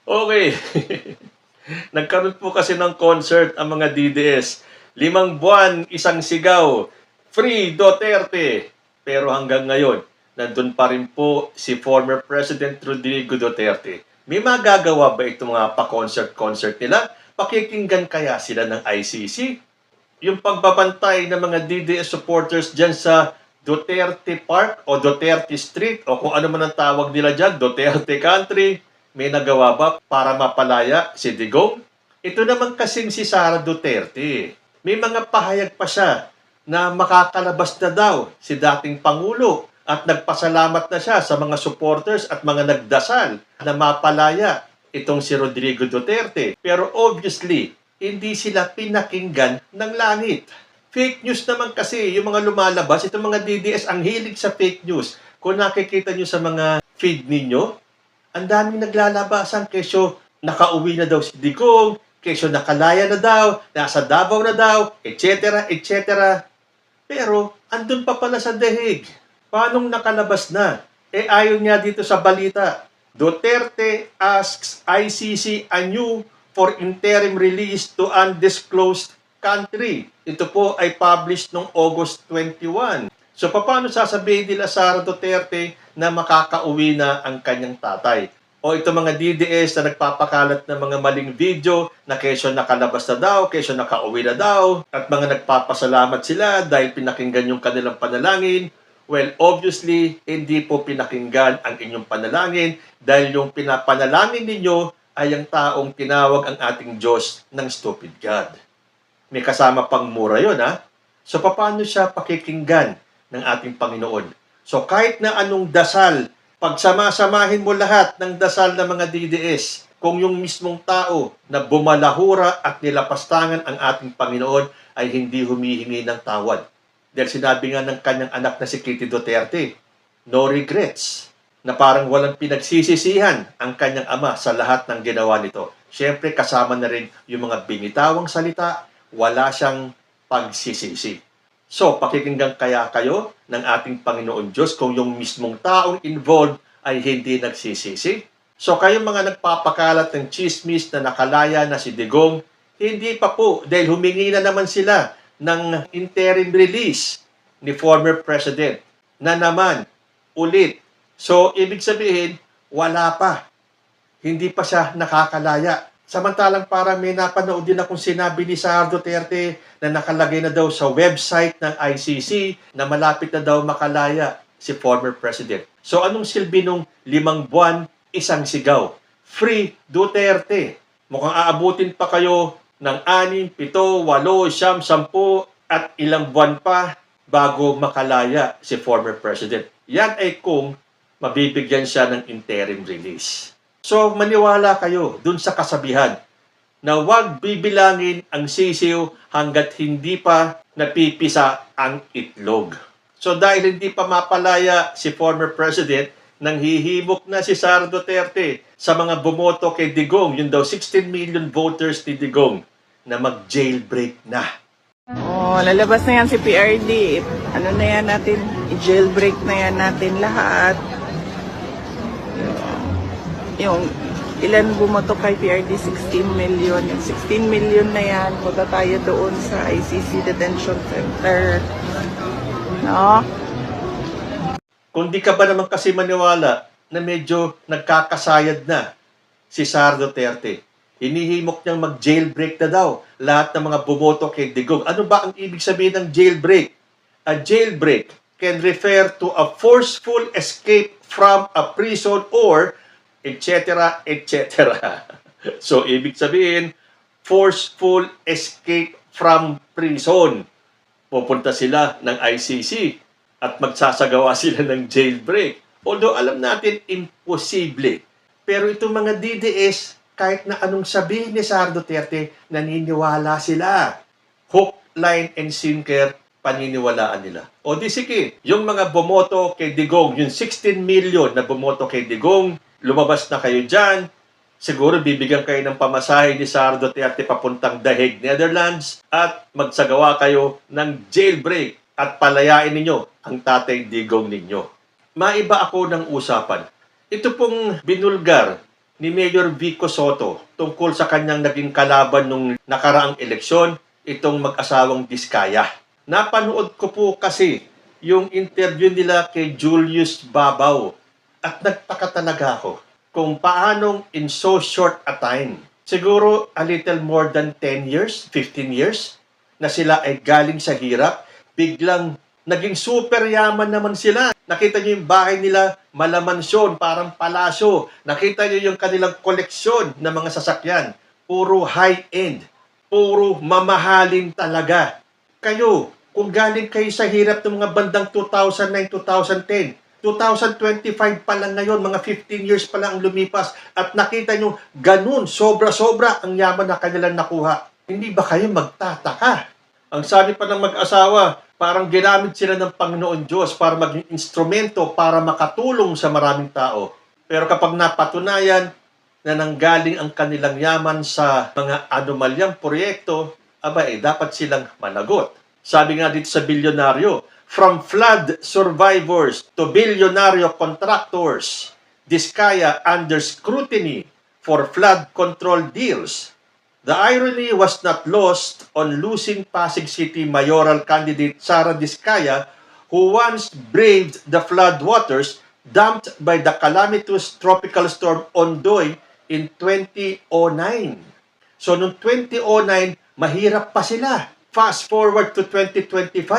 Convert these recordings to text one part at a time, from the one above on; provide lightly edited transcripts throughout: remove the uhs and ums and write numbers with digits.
Okay. Nagkaroon po kasi ng concert ang mga DDS. 5 buwan, isang sigaw. Free Duterte. Pero hanggang ngayon, nandun pa rin po si former President Rodrigo Duterte. May magagawa ba itong mga pa-concert-concert nila? Pakikinggan kaya sila ng ICC? Yung pagbabantay ng mga DDS supporters dyan sa Duterte Park o Duterte Street o kung ano man ang tawag nila dyan, Duterte Country, may nagawa ba para mapalaya si Digong? Ito naman kasing si Sara Duterte. May mga pahayag pa siya na makakalabas na daw si dating Pangulo at nagpasalamat na siya sa mga supporters at mga nagdasal na mapalaya itong si Rodrigo Duterte. Pero obviously, hindi sila pinakinggan ng langit. Fake news naman kasi yung mga lumalabas, itong mga DDS ang hilig sa fake news. Kung nakikita nyo sa mga feed ninyo, ang daming naglalabasan kesyo nakauwi na daw si Digong, kesyo nakalaya na daw, nasa Davao na daw, etc. etc. Pero andun pa pala sa dahig. Paanong nakalabas na? Ayon nga dito sa balita, Duterte asks ICC anew for interim release to undisclosed country. Ito po ay published noong August 21. So paano sasabihin nila Sara Duterte na makakauwi na ang kanyang tatay? O ito mga DDS na nagpapakalat ng mga maling video na kesyo nakalabas na daw, kesyo nakauwi na daw, at mga nagpapasalamat sila dahil pinakinggan yung kanilang panalangin. Well, obviously, hindi po pinakinggan ang inyong panalangin dahil yung pinapanalangin ninyo ay ang taong tinawag ang ating Diyos ng stupid God. May kasama pang mura yun, ha? So, paano siya pakikinggan ng ating Panginoon? So, kahit na anong dasal, pagsama-samahin mo lahat ng dasal ng mga DDS, kung yung mismong tao na bumalahura at nilapastangan ang ating Panginoon ay hindi humihingi ng tawad. Dahil sinabi nga ng kanyang anak na si Kitty Duterte, no regrets, na parang walang pinagsisisihan ang kanyang ama sa lahat ng ginawa nito. Siyempre, kasama na rin yung mga binitawang salita, wala siyang pagsisisi. So, pakikinggan kaya kayo ng ating Panginoon Diyos kung yung mismong taong involved ay hindi nagsisisi? So, kayong mga nagpapakalat ng chismis na nakalaya na si Digong, hindi pa po dahil humingi na naman sila ng interim release ni former President na naman ulit. So, ibig sabihin, wala pa. Hindi pa siya nakakalaya. Samantalang parang may napanood din akong sinabi ni Sara Duterte na nakalagay na daw sa website ng ICC na malapit na daw makalaya si former President. So, anong silbi nung 5 buwan, isang sigaw? Free Duterte. Mukhang aabutin pa kayo ng 6, 7, 8, 10, 10 at ilang buwan pa bago makalaya si former President. Yan ay kung mabibigyan siya ng interim release. So, maniwala kayo dun sa kasabihan na huwag bibilangin ang sisiw hanggat hindi pa napipisa ang itlog. So, dahil hindi pa mapalaya si former President, nanghihimok na si Sara Duterte sa mga bumoto kay Digong, yun daw 16 million voters ni Digong, na mag-jailbreak na. Oh, lalabas na yan si PRD. Ano na yan natin? I-jailbreak na yan natin lahat. Yung ilan bumoto kay PRD, 16 million. Yung 16 million na yan, punta tayo doon sa ICC Detention Center. No? Kung di ka ba naman kasi maniwala na medyo nagkakasayad na si Sara Duterte, hinihimok niyang mag-jailbreak na daw lahat ng mga bumoto kay Digong. Ano ba ang ibig sabihin ng jailbreak? A jailbreak can refer to a forceful escape from a prison or etc. etc. So, ibig sabihin, forceful escape from prison. Pupunta sila ng ICC at magsasagawa sila ng jailbreak. Although alam natin, imposible. Pero itong mga DDS, kahit na anong sabihin ni Sara Duterte, naniniwala sila. Hook, line, and sinker, paniniwalaan nila. O di sige, yung mga bumoto kay Digong, yung 16 million na bumoto kay Digong, lumabas na kayo dyan, siguro bibigyan kayo ng pamasahe ni Sara Duterte papuntang Dahig, Netherlands, at magsagawa kayo ng jailbreak at palayain ninyo ang tatay Digong ninyo. Maiba ako ng usapan. Ito pong binulgar ni Mayor Vico Soto tungkol sa kanyang naging kalaban nung nakaraang eleksyon, itong mag-asawang Diskaya. Napanood ko po kasi yung interview nila kay Julius Babaw at nagtaka talaga ako kung paanong in so short a time, siguro a little more than 10 years, 15 years, na sila ay galing sa hirap, biglang naging super yaman naman sila. Nakita niyo yung bahay nila, malamansyon, parang palasyo. Nakita niyo yung kanilang koleksyon ng mga sasakyan. Puro high-end, puro mamahalin talaga. Kayo, kung galing kayo sa hirap ng mga bandang 2009, 2010, 2025 pa lang ngayon, mga 15 years pa lang ang lumipas, at nakita nyo, ganun, sobra-sobra ang yaman na kanilang nakuha. Hindi ba kayo magtataka? Ang sabi pa ng mag-asawa, parang ginamit sila ng Panginoon Diyos para maging instrumento para makatulong sa maraming tao. Pero kapag napatunayan na nanggaling ang kanilang yaman sa mga anomalyang proyekto, dapat silang managot. Sabi nga dito sa bilyonaryo, from flood survivors to billionaire contractors, Diskaya under scrutiny for flood control deals. The irony was not lost on losing Pasig City mayoral candidate Sara Diskaya, who once braved the flood waters dumped by the calamitous tropical storm Ondoy in 2009. So noong 2009, mahirap pa sila. Fast forward to 2025,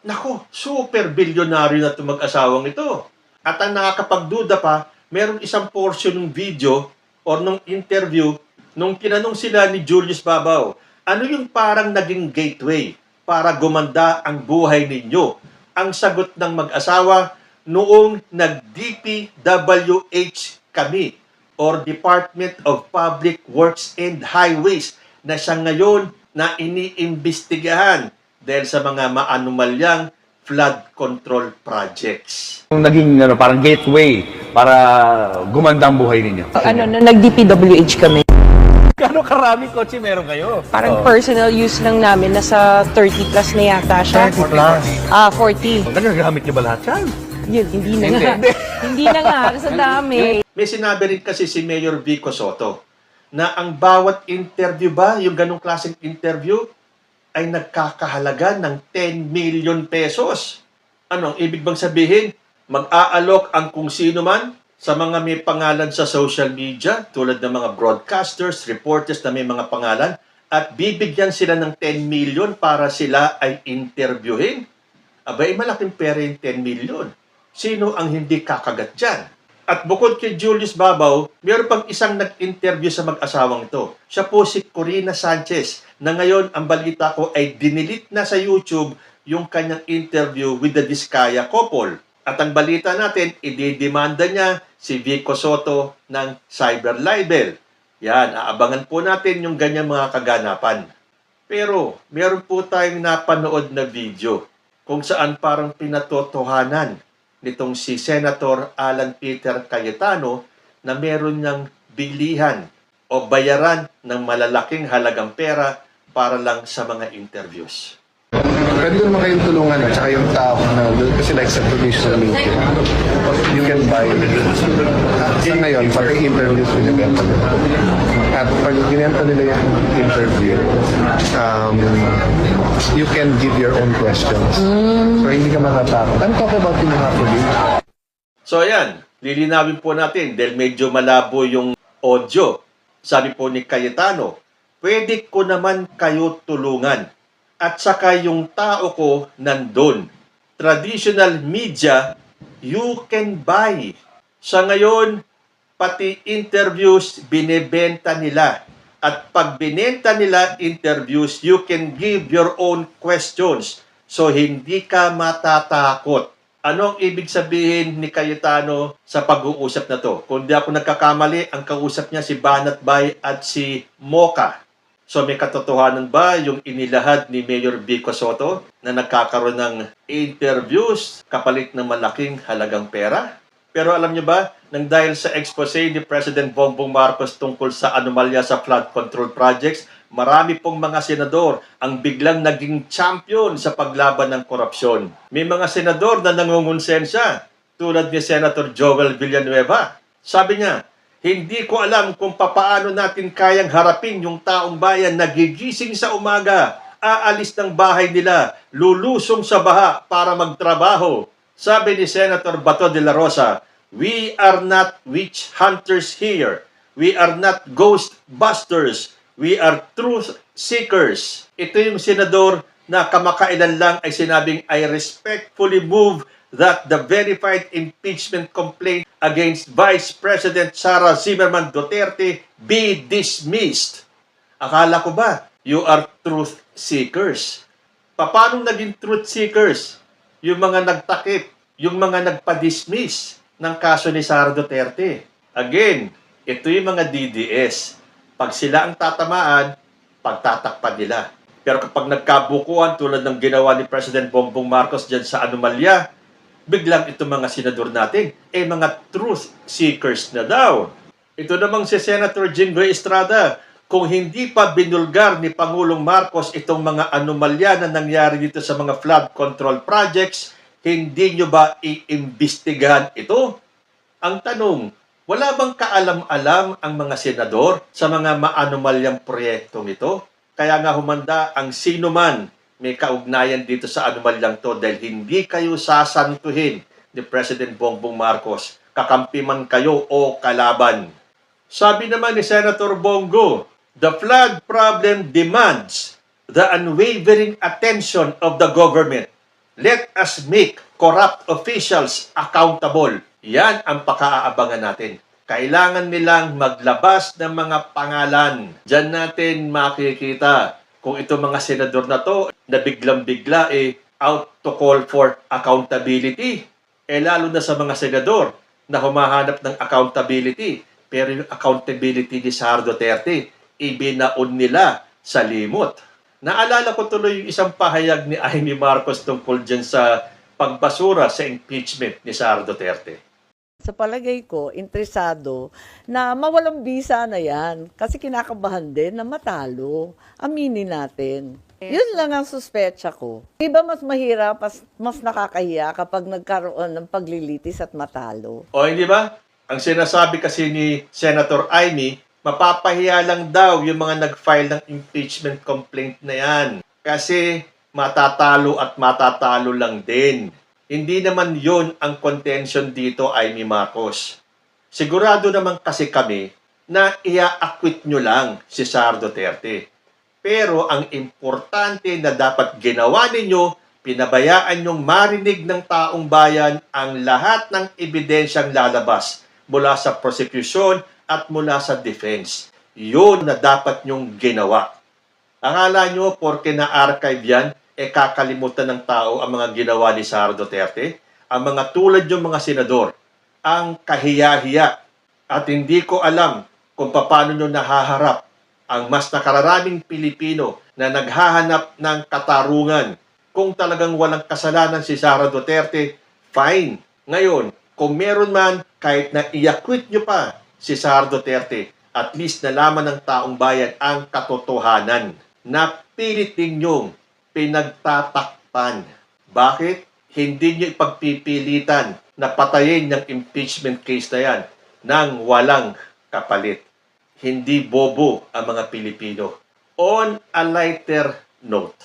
nako, super bilyonaryo na itong mag-asawang ito. At ang nakakapagduda pa, meron isang portion ng video or ng interview nung tinanong sila ni Julius Babaw, ano yung parang naging gateway para gumanda ang buhay ninyo? Ang sagot ng mag-asawa, noong nag-DPWH kami or Department of Public Works and Highways na siya ngayon na iniimbestigahan dahil sa mga maanumalyang flood control projects. Naging parang gateway para gumanda ang buhay ninyo. Nag-DPWH kami. Gano'ng karaming kotse meron kayo? Parang personal use lang namin, nasa 30 plus na yata siya. 30 plus? 40. Ang gamit niyo ba lahat yan? Yun, hindi na nga. Hindi na nga, kasi dami. May sinabi rin kasi si Mayor Vico Soto na ang bawat interview ba, yung ganong klaseng interview, ay nagkakahalaga ng 10 million pesos. Ano ang ibig bang sabihin? Mag-aalok ang kung sino man sa mga may pangalan sa social media, tulad ng mga broadcasters, reporters na may mga pangalan, at bibigyan sila ng 10 million para sila ay interviewin. Malaking pera yung 10 million. Sino ang hindi kakagat dyan? At bukod kay Julius Babaw, mayroon pang isang nag-interview sa mag-asawang ito. Siya po si Corina Sanchez, na ngayon ang balita ko ay dinilit na sa YouTube yung kanyang interview with the Diskaya couple. At ang balita natin, ididemanda niya si Vico Soto ng cyber libel. Yan, aabangan po natin yung ganyan mga kaganapan. Pero, meron po tayong napanood na video kung saan parang pinatotohanan nitong si Senator Alan Peter Cayetano na meron niyang bilihan o bayaran ng malalaking halagang pera para lang sa mga interviews. Pwede naman kayong tulungan at saka yung tao na kasi like sa traditional media, you can buy sa ngayon, pati interviews binibenta nila. At pag ginenta nila yung interview, you can give your own questions. So hindi ka matatakot. I'm talking about yung mga police. So ayan, lilinawin po natin dahil medyo malabo yung audio. Sabi po ni Cayetano, pwede ko naman kayo tulungan. At saka yung tao ko nandun. Traditional media, you can buy. Sa ngayon, pati interviews, binebenta nila. At pag binenta nila interviews, you can give your own questions. So, hindi ka matatakot. Ano ang ibig sabihin ni Cayetano sa pag-uusap na to? Kung di ako nagkakamali, ang kausap niya si Banat Bay at si Mocha. So may katotohanan ba yung inilahad ni Mayor Vico Soto na nagkakaroon ng interviews kapalit ng malaking halagang pera? Pero alam niyo ba, nang dahil sa expose ni President Bongbong Marcos tungkol sa anomalya sa flood control projects, marami pong mga senador ang biglang naging champion sa paglaban ng korupsyon. May mga senador na nangungonsensya tulad ni Senator Joel Villanueva. Sabi niya, Hindi ko alam kung papaano natin kayang harapin yung taong bayan na gigising sa umaga, aalis ng bahay nila, lulusong sa baha para magtrabaho. Sabi ni Senator Bato de la Rosa, "We are not witch hunters here. We are not ghost busters. We are truth seekers." Ito yung senador na kamakailan lang ay sinabing, "I respectfully move that the verified impeachment complaint against Vice President Sara Zimmerman Duterte be dismissed." Akala ko ba, you are truth seekers? Paano naging truth seekers? Yung mga nagtakip, yung mga nagpa-dismiss ng kaso ni Sara Duterte. Again, ito yung mga DDS. Pag sila ang tatamaan, pagtatakpan nila. Pero kapag nagkabukuan tulad ng ginawa ni President Bongbong Marcos dyan sa anomalya, biglang itong mga senador natin, mga truth seekers na daw. Ito namang si Senator Jinggoy Estrada, kung hindi pa binulgar ni Pangulong Marcos itong mga anomalya na nangyari dito sa mga flood control projects, hindi nyo ba iimbestigahan ito? Ang tanong, wala bang kaalam-alam ang mga senador sa mga maanomalyang proyektong ito? Kaya nga humanda ang sino man may kaugnayan dito sa anomalyang to dahil hindi kayo sasantuhin ni President Bongbong Marcos, kakampi man kayo o kalaban. Sabi naman ni Senator Bongo, "The flood problem demands the unwavering attention of the government. Let us make corrupt officials accountable." Yan ang pakaaabangan natin. Kailangan nilang maglabas ng mga pangalan. Diyan natin makikita kung ito mga senador na to na biglang-bigla out to call for accountability. Lalo na sa mga senador na humahanap ng accountability. Pero yung accountability ni Sara Duterte, ibinaon nila sa limot. Naalala ko tuloy yung isang pahayag ni Amy Marcos tungkol dyan sa pagbasura sa impeachment ni Sara Duterte. Sa palagay ko, interesado na mawalang bisa na yan kasi kinakabahan din na matalo. Aminin natin. Yun lang ang suspecha ko. Diba mas mahirap, mas nakakahiya kapag nagkaroon ng paglilitis at matalo? O hindi ba? Ang sinasabi kasi ni Senator Amy, mapapahiya lang daw yung mga nag-file ng impeachment complaint na yan. Kasi matatalo at matatalo lang din. Hindi naman yon ang contention dito, Amy Marcos. Sigurado naman kasi kami na ia-acquit nyo lang si Sara Duterte. Pero ang importante na dapat ginawa ninyo, pinabayaan nyong marinig ng taong bayan ang lahat ng ebidensyang lalabas mula sa prosecution at mula sa defense. Yun na dapat nyong ginawa. Akala nyo, porke na-archive yan, kakalimutan ng tao ang mga ginawa ni Sara Duterte? Ang mga tulad yung mga senador, ang kahiya-hiya. At hindi ko alam kung paano nyo nahaharap ang mas nakararaming Pilipino na naghahanap ng katarungan. Kung talagang walang kasalanan si Sara Duterte, fine. Ngayon, kung meron man, kahit na i-acquit nyo pa si Sara Duterte, at least nalaman ng taong bayan ang katotohanan. Napilit ninyong pinagtatakpan. Bakit? Hindi nyo ipagpipilitan na patayin ng impeachment case na yan nang walang kapalit. Hindi bobo ang mga Pilipino. On a lighter note,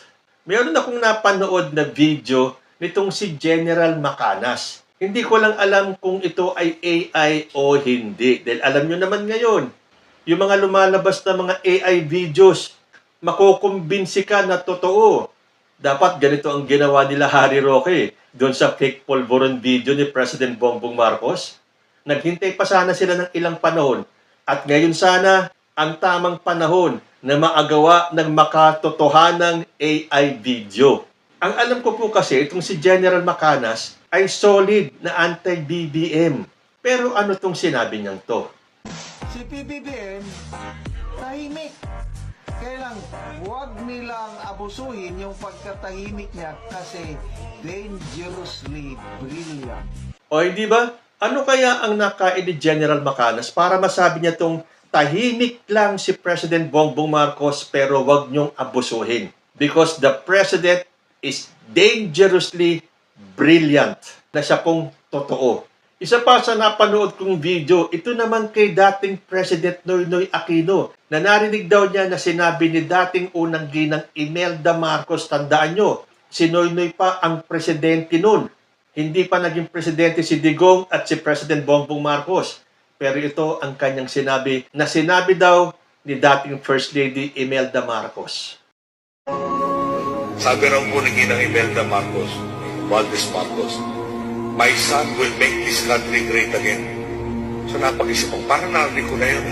meron akong napanood na video nitong si General Macanas. Hindi ko lang alam kung ito ay AI o hindi. Dahil alam nyo naman ngayon, yung mga lumalabas na mga AI videos, makukumbinsi ka na totoo. Dapat ganito ang ginawa nila Harry Roque doon sa fake polvoron video ni President Bongbong Marcos. Naghintay pa sana sila ng ilang panahon at ngayon sana ang tamang panahon na maagawa ng makatotohanang AI video. Ang alam ko po kasi itong si General Macanas ay solid na anti-BBM. Pero ano tong sinabi niyang to? Si PBBM, tahimik. Kaya lang, huwag nilang abusuhin yung pagkatahimik niya kasi dangerously brilliant. O hindi ba? Ano kaya ang nakain ni General Macanas para masabi niya tong tahimik lang si President Bongbong Marcos pero huwag niyong abusuhin? Because the President is dangerously brilliant na siya pong totoo. Isa pa sa napanood kong video, ito naman kay dating President Noynoy Aquino na narinig daw niya na sinabi ni dating unang ginang Imelda Marcos, tandaan nyo, si Noynoy pa ang presidente nun. Hindi pa naging presidente si Digong at si President Bongbong Marcos. Pero ito ang kanyang sinabi na sinabi daw ni dating First Lady Imelda Marcos. Sabi raw po ni Ginang Imelda Marcos, Valdez Marcos, my son will make this country great again. So napag-isip ko, parang narinig ko na yun.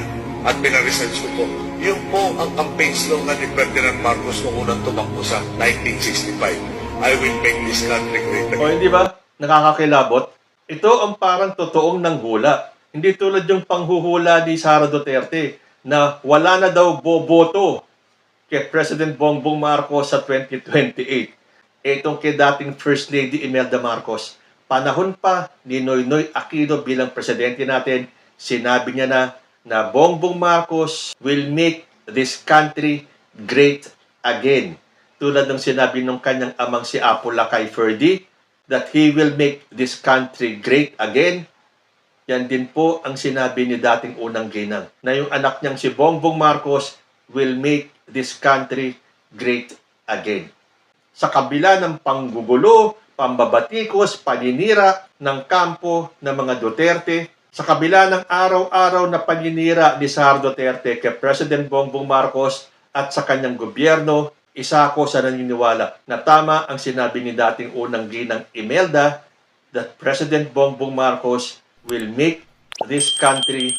At pinaresearch ko po. Yun po ang campaign slogan ni Ferdinand Marcos nung unang tumakbo sa 1965. I will make this country great O again. hindi ba? Nakakakilabot. Ito ang parang totoong nanghula. Hindi tulad yung panghuhula ni Sara Duterte na wala na daw boboto kay President Bongbong Marcos sa 2028. Itong kay dating First Lady Imelda Marcos. Panahon pa ni Noynoy Aquino bilang presidente natin, sinabi niya na Bongbong Marcos will make this country great again. Tulad ng sinabi ng kanyang amang si Apo Lakay Ferdy, that he will make this country great again. Yan din po ang sinabi ni dating unang ginang, na yung anak niyang si Bongbong Marcos will make this country great again. Sa kabila ng panggugulo, pambabatikos, paninira ng kampo ng mga Duterte, sa kabila ng araw-araw na paninira ni Sara Duterte kay President Bongbong Marcos at sa kanyang gobyerno, isa ako sa naniniwala na tama ang sinabi ni dating unang ginang Imelda that President Bongbong Marcos will make this country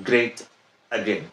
great again.